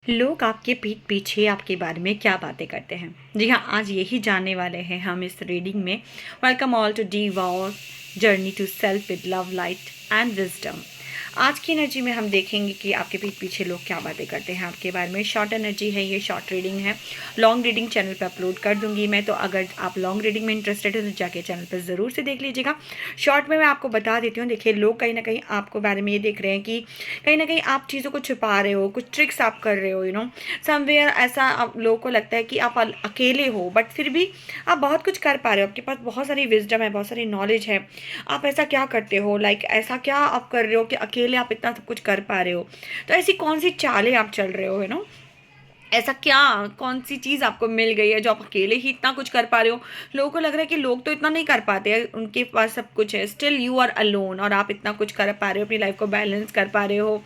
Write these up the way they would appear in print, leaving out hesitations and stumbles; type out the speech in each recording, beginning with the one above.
लोग आपके पीठ पीछे आपके बारे में क्या बातें करते हैं। जी हाँ, आज यही जानने वाले हैं हम इस रीडिंग में। Welcome all to the war journey to self with love light and wisdom. आज की एनर्जी में हम देखेंगे कि आपके पीठ पीछे लोग क्या बातें करते हैं आपके बारे में। शॉर्ट एनर्जी है, ये शॉर्ट रीडिंग है। लॉन्ग रीडिंग चैनल पर अपलोड कर दूंगी मैं, तो अगर आप लॉन्ग रीडिंग में इंटरेस्टेड हो तो जाके चैनल पर ज़रूर से देख लीजिएगा। शॉर्ट में मैं आपको बता देती हूँ। देखिए, लोग कहीं ना कहीं आपको बारे में ये देख रहे हैं कि कहीं ना कहीं आप चीज़ों को छुपा रहे हो, कुछ ट्रिक्स आप कर रहे हो, समवेयर ऐसा आप लोगों को लगता है कि आप अकेले हो, बट फिर भी आप बहुत कुछ कर पा रहे हो। आपके पास बहुत सारी विजडम है, बहुत सारी नॉलेज है। आप ऐसा क्या करते हो, ऐसा क्या आप कर रहे हो कि अकेले आप इतना सब कुछ कर पा रहे हो। तो ऐसी कौन सी चालें आप चल रहे हो, ऐसा क्या, कौन सी चीज़ आपको मिल गई है जो आप अकेले ही इतना कुछ कर पा रहे हो। लोगों को लग रहा है कि लोग तो इतना नहीं कर पाते हैं, उनके पास सब कुछ है, स्टिल यू आर अलोन, और आप इतना कुछ कर पा रहे हो, अपनी लाइफ को बैलेंस कर पा रहे हो।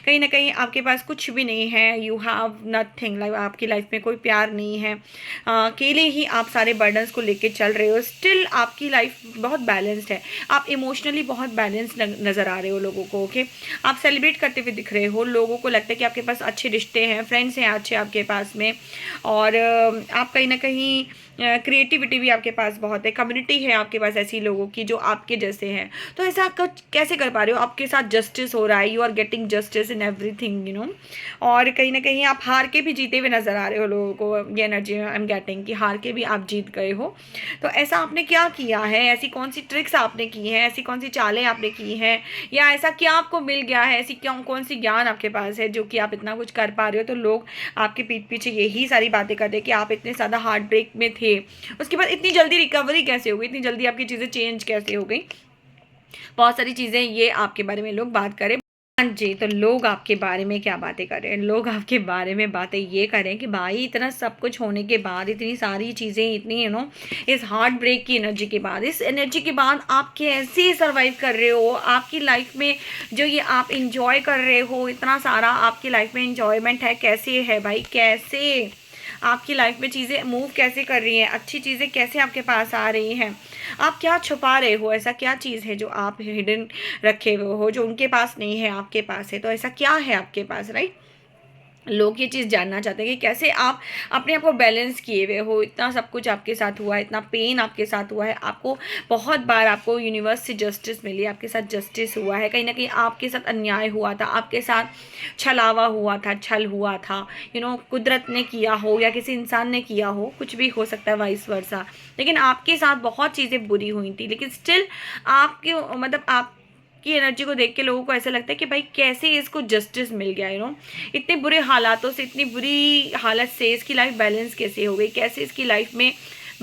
कहीं ना कहीं आपके पास कुछ भी नहीं है, यू हैव नथिंग, आपकी लाइफ में कोई प्यार नहीं है। अकेले ही आप सारे बर्डन्स को लेके चल रहे हो, स्टिल आपकी लाइफ बहुत बैलेंस्ड है। आप इमोशनली बहुत बैलेंस नज़र आ रहे हो लोगों को। ओके, आप सेलिब्रेट करते हुए दिख रहे हो। लोगों को लगता है कि आपके पास अच्छे रिश्ते हैं, फ्रेंड्स हैं अच्छे आपके पास में, और आप कहीं ना कहीं क्रिएटिविटी भी आपके पास बहुत है, कम्युनिटी है आपके पास ऐसी लोगों की जो आपके जैसे हैं। तो ऐसा आप कैसे कर पा रहे हो। आपके साथ जस्टिस हो रहा है, you are getting justice in everything, और कहीं ना कहीं आप हार के भी जीते हुए नजर आ रहे हो। लोगों को ये एनर्जी आई एम गेटिंग कि हार के भी आप जीत गए हो। तो ऐसा आपने क्या किया है, ऐसी कौन सी ट्रिक्स आपने की हैं, ऐसी कौन सी चालें आपने की हैं, या ऐसा क्या आपको मिल गया है, ऐसी क्या कौन सी ज्ञान आपके पास है जो कि आप इतना कुछ कर पा रहे हो। तो लोग आपके पीठ पीछे यही सारी बातें करते हैं कि आप इतने ज़्यादा हार्ट ब्रेक में थे, उसके बाद इतनी जल्दी रिकवरी कैसे हो गई, इतनी जल्दी आपकी चीज़ें चेंज कैसे हो गई। बहुत सारी चीज़ें ये आपके बारे में लोग बात करें। हाँ जी, तो लोग आपके बारे में क्या बातें कर रहे हैं। लोग आपके बारे में बातें ये करें कि भाई इतना सब कुछ होने के बाद, इतनी सारी चीज़ें, इतनी इस हार्ट ब्रेक की एनर्जी के बाद, इस एनर्जी के बाद आप कैसे सर्वाइव कर रहे हो आपकी लाइफ में। जो ये आप इंजॉय कर रहे हो, इतना सारा आपकी लाइफ में इंजॉयमेंट है, कैसे है भाई, कैसे आपकी लाइफ में चीज़ें मूव कैसे कर रही हैं, अच्छी चीज़ें कैसे आपके पास आ रही हैं। आप क्या छुपा रहे हो, ऐसा क्या चीज़ है जो आप हिडन रखे हुए हो, जो उनके पास नहीं है आपके पास है। तो ऐसा क्या है आपके पास, राइट। लोग ये चीज़ जानना चाहते हैं कि कैसे आप अपने आप को बैलेंस किए हुए हो। इतना सब कुछ आपके साथ हुआ है, इतना पेन आपके साथ हुआ है, आपको बहुत बार आपको यूनिवर्स से जस्टिस मिली, आपके साथ जस्टिस हुआ है, कहीं ना कहीं आपके साथ अन्याय हुआ था, आपके साथ छलावा हुआ था, छल हुआ था। कुदरत ने किया हो या किसी इंसान ने किया हो, कुछ भी हो सकता है, वाइस वर्सा। लेकिन आपके साथ बहुत चीज़ें बुरी हुई थी, लेकिन स्टिल आपके आप की एनर्जी को देख के लोगों को ऐसा लगता है कि भाई कैसे इसको जस्टिस मिल गया। इतने बुरे हालातों से, इतनी बुरी हालत से इसकी लाइफ बैलेंस कैसे हो गई, कैसे इसकी लाइफ में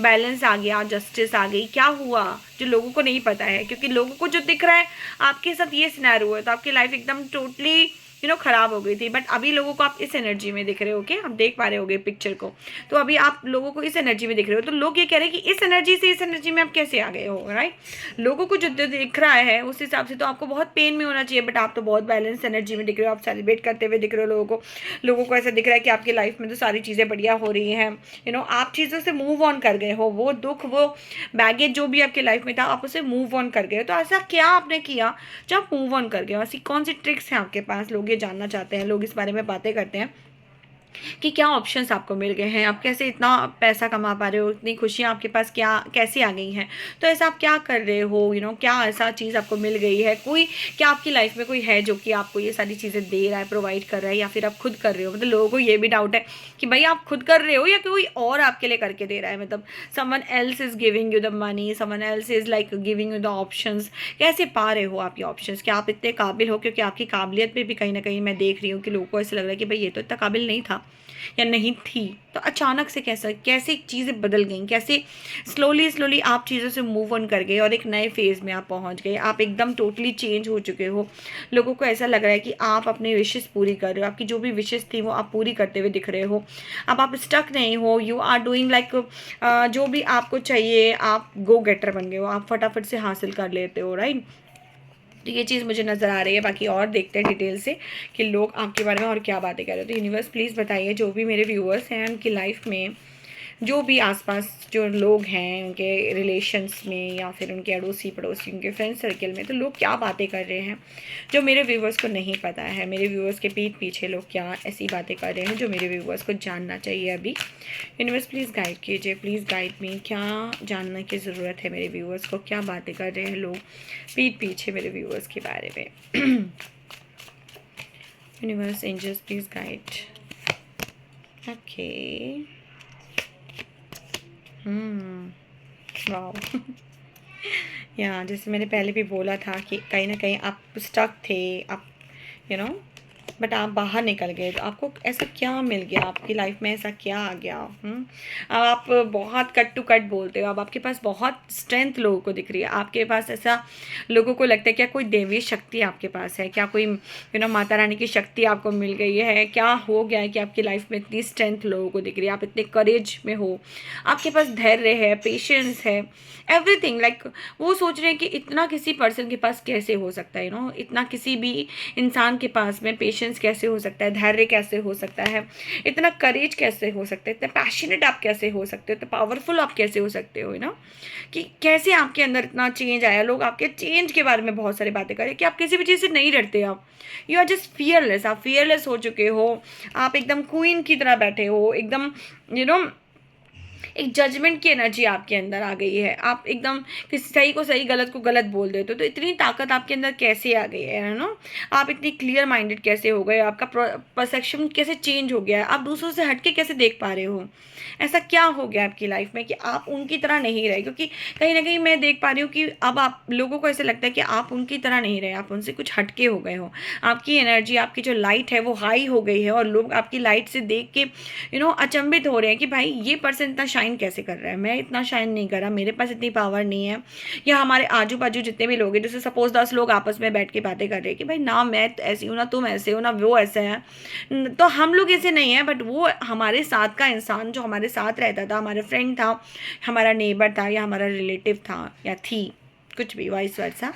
बैलेंस आ गया, जस्टिस आ गई, क्या हुआ जो लोगों को नहीं पता है। क्योंकि लोगों को जो दिख रहा है आपके साथ ये सिनेरियो है, तो आपकी लाइफ एकदम टोटली खराब हो गई थी, बट अभी लोगों को आप इस एनर्जी में दिख रहे हो। ओके, आप देख पा रहे होगे पिक्चर को, तो अभी आप लोगों को इस एनर्जी में दिख रहे हो। तो लोग ये कह रहे हैं कि इस एनर्जी से इस एनर्जी में आप कैसे आ गए हो, राइट। लोगों को जो दिख रहा है उस हिसाब से तो आपको बहुत पेन में होना चाहिए, बट आप तो बहुत बैलेंस एनर्जी में दिख रहे हो, आप सेलिब्रेट करते हुए दिख रहे हो। लोगों को ऐसा दिख रहा है कि आपकी लाइफ में तो सारी चीज़ें बढ़िया हो रही हैं। आप चीज़ों से मूव ऑन कर गए हो, वो दुख, वो बैगेज जो भी आपकी लाइफ में था, आप उसे मूव ऑन कर गए हो। तो ऐसा क्या आपने किया जो आप मूव ऑन कर गए हो, ऐसी कौन सी ट्रिक्स हैं आपके पास। लोग ये जानना चाहते हैं, लोग इस बारे में बातें करते हैं कि क्या ऑप्शंस आपको मिल गए हैं, आप कैसे इतना पैसा कमा पा रहे हो, इतनी खुशियाँ आपके पास क्या कैसे आ गई हैं। तो ऐसा आप क्या कर रहे हो, क्या ऐसा चीज़ आपको मिल गई है। क्या आपकी लाइफ में कोई है जो कि आपको ये सारी चीज़ें दे रहा है, प्रोवाइड कर रहा है, या फिर आप खुद कर रहे हो। मतलब लोगों को ये भी डाउट है कि भाई आप खुद कर रहे हो या कोई और आपके लिए करके दे रहा है। मतलब someone else is giving you the money, someone else is giving you the options. कैसे पा रहे हो आप ये ऑप्शंस, क्या आप इतने काबिल हो। क्योंकि आपकी काबिलियत में भी कहीं ना कहीं मैं देख रही हूँ कि लोगों को ऐसा लग रहा है कि भाई ये तो इतना काबिल नहीं था या नहीं थी। तो अचानक से कैसे चीज़ें बदल गई, कैसे स्लोली स्लोली आप चीज़ों से मूव ऑन कर गए और एक नए फेज़ में आप पहुंच गए। आप एकदम टोटली चेंज हो चुके हो। लोगों को ऐसा लग रहा है कि आप अपनी विशेस पूरी कर रहे हो, आपकी जो भी विशेस थी वो आप पूरी करते हुए दिख रहे हो। अब आप स्टक नहीं हो, यू आर डूइंग जो भी आपको चाहिए, आप गो गेटर बन गए हो, आप फटाफट से हासिल कर लेते हो, राइट। तो ये चीज़ मुझे नज़र आ रही है। बाकी और देखते हैं डिटेल से कि लोग आपके बारे में और क्या बातें कर रहे हो। तो यूनिवर्स प्लीज़ बताइए, जो भी मेरे व्यूअर्स हैं उनकी लाइफ में जो भी आसपास जो लोग हैं उनके रिलेशंस में या फिर उनके अड़ोसी पड़ोसी उनके फ्रेंड सर्कल में, तो लोग क्या बातें कर रहे हैं जो मेरे व्यूवर्स को नहीं पता है। मेरे व्यूवर्स के पीठ पीछे लोग क्या ऐसी बातें कर रहे हैं जो मेरे व्यूवर्स को जानना चाहिए अभी। यूनिवर्स प्लीज़ गाइड कीजिए, प्लीज़ गाइड मी, क्या जानने की ज़रूरत है मेरे व्यूवर्स को, क्या बातें कर रहे हैं लोग पीठ पीछे मेरे व्यूवर्स के बारे में। Universe angels please guide. Okay, वाह। या जैसे मैंने पहले भी बोला था कि कहीं ना कहीं आप स्टक थे, आप बट आप बाहर निकल गए। तो आपको ऐसा क्या मिल गया, आपकी लाइफ में ऐसा क्या आ गया? अब आप बहुत कट टू कट बोलते हो, अब आपके पास बहुत स्ट्रेंथ लोगों को दिख रही है, आपके पास ऐसा लोगों को लगता है क्या कोई देवी शक्ति आपके पास है, क्या कोई माता रानी की शक्ति आपको मिल गई है, क्या हो गया है कि आपकी लाइफ में इतनी स्ट्रेंथ लोगों को दिख रही है, आप इतने करेज में हो, आपके पास धैर्य है, पेशेंस है, एवरीथिंग। लाइक वो सोच रहे हैं कि इतना किसी पर्सन के पास कैसे हो सकता है, इतना किसी भी इंसान के पास में पेशेंस कैसे हो सकता है, धैर्य कैसे हो सकता है, इतना करेज कैसे हो सकता है, इतना पैशनेट आप कैसे हो सकते हो, इतना पावरफुल आप कैसे हो सकते हो, कि कैसे आपके अंदर इतना चेंज आया। लोग आपके चेंज के बारे में बहुत सारी बातें करें कि आप किसी भी चीज़ से नहीं डरते, आप यू आर जस्ट फियरलेस, आप फियरलेस हो चुके हो, आप एकदम क्वीन की तरह बैठे हो, एकदम एक जजमेंट की एनर्जी आपके अंदर आ गई है, आप एकदम किसी सही को सही गलत को गलत बोल देते हो। तो इतनी ताकत आपके अंदर कैसे आ गई है आप इतनी क्लियर माइंडेड कैसे हो गए, आपका परसेप्शन कैसे चेंज हो गया है, आप दूसरों से हटके कैसे देख पा रहे हो, ऐसा क्या हो गया आपकी लाइफ में कि आप उनकी तरह नहीं रहे। क्योंकि कहीं ना कहीं मैं देख पा रही हूँ कि अब आप लोगों को ऐसे लगता है कि आप उनकी तरह नहीं रहे, आप उनसे कुछ हटके हो गए हो, आपकी एनर्जी, आपकी जो लाइट है वो हाई हो गई है, और लोग आपकी लाइट से देख के अचंभित हो रहे हैं कि भाई ये पर्सन इतना शाइन कैसे कर रहा है, मैं इतना शाइन नहीं कर रहा, मेरे पास इतनी पावर नहीं है। या हमारे आजू बाजू जितने भी लोग हैं, जैसे सपोज 10 लोग आपस में बैठ के बातें कर रहे हैं कि भाई ना मैं ऐसी हूँ, ना तुम ऐसे हो, ना वो ऐसा है, तो हम लोग ऐसे नहीं है, बट वो हमारे साथ का इंसान जो हमारे साथ रहता था, हमारा फ्रेंड था, हमारा नेबर था, या हमारा रिलेटिव था या थी, कुछ भी वाइस वर्सा,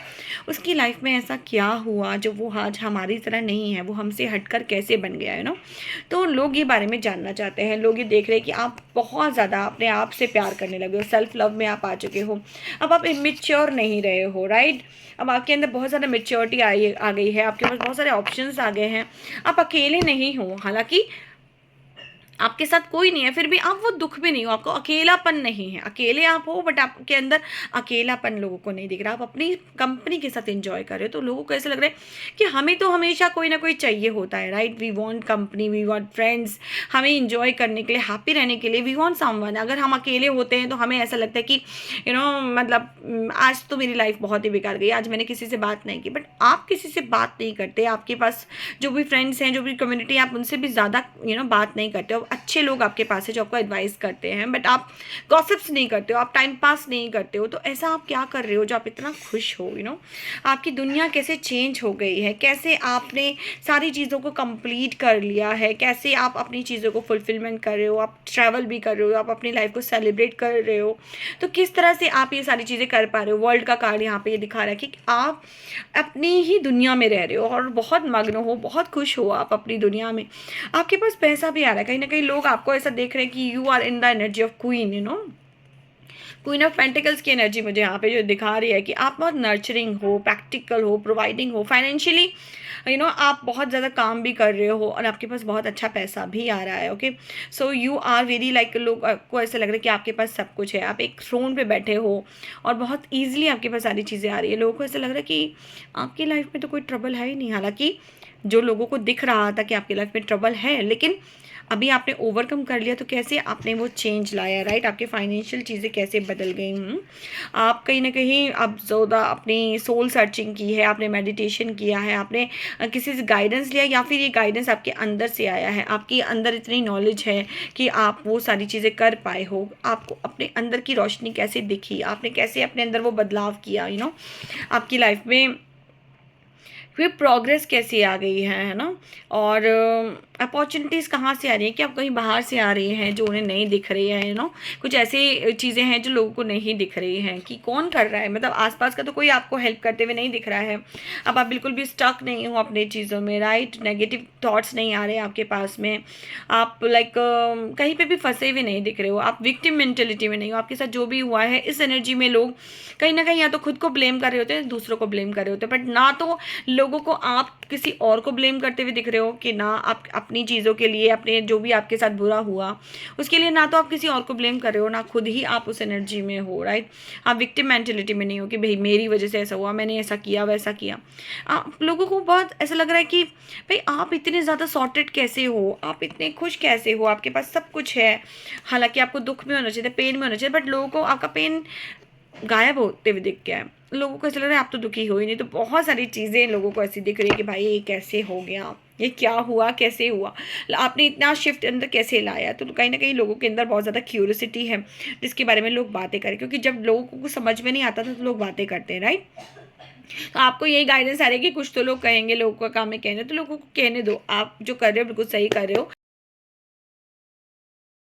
उसकी लाइफ में ऐसा क्या हुआ जो वो आज हमारी तरह नहीं है, वो हमसे हटकर कैसे बन गया है तो लोग ये बारे में जानना चाहते हैं। लोग ये देख रहे हैं कि आप बहुत ज़्यादा अपने आप से प्यार करने लगे हो, सेल्फ लव में आप आ चुके हो, अब आप इमेच्योर नहीं रहे हो, राइट। अब आपके अंदर बहुत ज़्यादा मेच्योरिटी आ गई है, आपके पास बहुत सारे ऑप्शंस आ गए हैं, आप अकेले नहीं हो, हालांकि आपके साथ कोई नहीं है, फिर भी आप वो दुख में नहीं हो, आपको अकेलापन नहीं है, अकेले आप हो बट आपके अंदर अकेलापन लोगों को नहीं दिख रहा, आप अपनी कंपनी के साथ एंजॉय कर रहे हो। तो लोगों को ऐसा लग रहा है कि हमें तो हमेशा कोई ना कोई चाहिए होता है, right. We want company, we want friends, हमें इंजॉय करने के लिए, हैप्पी रहने के लिए वी वांट समवन। अगर हम अकेले होते हैं तो हमें ऐसा लगता है कि मतलब आज तो मेरी लाइफ बहुत ही बेकार गई, आज मैंने किसी से बात नहीं की। बट आप किसी से बात नहीं करते, आपके पास जो भी फ्रेंड्स हैं, जो भी कम्युनिटी, आप उनसे भी ज़्यादा बात नहीं करते हो। अच्छे लोग आपके पास है जो आपको एडवाइस करते हैं, बट आप गॉसिप्स नहीं करते हो, आप टाइम पास नहीं करते हो। तो ऐसा आप क्या कर रहे हो जो आप इतना खुश हो, आपकी दुनिया कैसे चेंज हो गई है, कैसे आपने सारी चीज़ों को कंप्लीट कर लिया है, कैसे आप अपनी चीज़ों को फुलफिलमेंट कर रहे हो, आप ट्रैवल भी कर रहे हो, आप अपनी लाइफ को सेलिब्रेट कर रहे हो। तो किस तरह से आप ये सारी चीज़ें कर पा रहे हो। वर्ल्ड का कार्ड यहाँ पे ये दिखा रहा है कि आप अपनी ही दुनिया में रह रहे हो और बहुत मग्न हो, बहुत खुश हो आप अपनी दुनिया में। आपके पास पैसा भी आ रहा है, कहीं ना कहीं लोग आपको ऐसा देख रहे हैं कि you are in the energy of queen, queen of pentacles की एनर्जी मुझे यहाँ पे जो दिखा रही है कि आप बहुत नर्चरिंग हो, प्रैक्टिकल हो, प्रोवाइडिंग हो, फाइनेंशियली आप बहुत ज़्यादा काम भी कर रहे हो और आपके पास बहुत अच्छा पैसा भी आ रहा है। Okay, so you are very like, लोग को ऐसा लग रहा है कि आपके पास सब कुछ है, आप एक थ्रोन पे बैठे हो और बहुत ईजिली आपके पास सारी चीज़ें आ रही है। लोगों को ऐसा लग रहा है कि आपकी लाइफ में तो कोई ट्रबल है ही नहीं। हालांकि जो लोगों को दिख रहा था कि आपकी लाइफ में ट्रबल है, लेकिन अभी आपने ओवरकम कर लिया। तो कैसे आपने वो चेंज लाया, राइट। आपके फाइनेंशियल चीज़ें कैसे बदल गई। आप कहीं ना कहीं अब ज़्यादा अपनी सोल सर्चिंग की है, आपने मेडिटेशन किया है, आपने किसी से गाइडेंस लिया, या फिर ये गाइडेंस आपके अंदर से आया है, आपके अंदर इतनी नॉलेज है कि आप वो सारी चीज़ें कर पाए हो। आपको अपने अंदर की रोशनी कैसे दिखी, आपने कैसे अपने अंदर वो बदलाव किया, आपकी लाइफ में फिर प्रोग्रेस कैसी आ गई है ना, और अपॉर्चुनिटीज़ कहाँ से आ रही हैं कि आप कहीं बाहर से आ रही हैं जो उन्हें नहीं दिख रही है, कुछ ऐसी चीज़ें हैं जो लोगों को नहीं दिख रही हैं कि कौन कर रहा है, मतलब आसपास का तो कोई आपको हेल्प करते हुए नहीं दिख रहा है। अब आप बिल्कुल भी स्टक नहीं हो अपने चीज़ों में, राइट, नेगेटिव थॉट्स नहीं आ रहे हैं आपके पास में, आप लाइक कहीं पे भी फंसे हुए नहीं दिख रहे हो, आप विक्टिम मेंटेलिटी में नहीं हो। आपके साथ जो भी हुआ है इस एनर्जी में लोग कहीं ना कहीं या तो खुद को ब्लेम कर रहे होते हैं, दूसरों को ब्लेम कर रहे होते हैं, बट ना तो लोगों को आप किसी और को ब्लेम करते हुए दिख रहे हो कि ना आप अपनी चीज़ों के लिए, अपने जो भी आपके साथ बुरा हुआ उसके लिए ना तो आप किसी और को ब्लेम कर रहे हो, ना खुद ही आप उस एनर्जी में हो, राइट। आप विक्टिम मेंटेलिटी में नहीं हो कि भाई मेरी वजह से ऐसा हुआ, मैंने ऐसा किया वैसा किया। आप लोगों को बहुत ऐसा लग रहा है कि भाई आप इतने ज़्यादा सॉर्टेड कैसे हो, आप इतने खुश कैसे हो, आपके पास सब कुछ है। हालांकि आपको दुख में होना चाहिए, पेन में होना चाहिए, बट लोगों को आपका पेन गायब होते हुए दिख गया है। लोगों को ऐसा लग रहा है आप तो दुखी हो ही नहीं। तो बहुत सारी चीज़ें लोगों को ऐसी दिख रही है कि भाई ये कैसे हो गया, ये क्या हुआ, कैसे हुआ, आपने इतना शिफ्ट अंदर कैसे लाया। तो कहीं ना कहीं लोगों के अंदर बहुत ज़्यादा क्यूरियोसिटी है जिसके बारे में लोग बातें करें, क्योंकि जब लोगों को कुछ समझ में नहीं आता था तो लोग बातें करते हैं, राइट। तो आपको यही गाइडेंस आ रही है कि कुछ तो लोग कहेंगे, लोगों का काम है कहने, तो लोगों को कहने दो, आप जो कर रहे हो बिल्कुल सही कर रहे हो।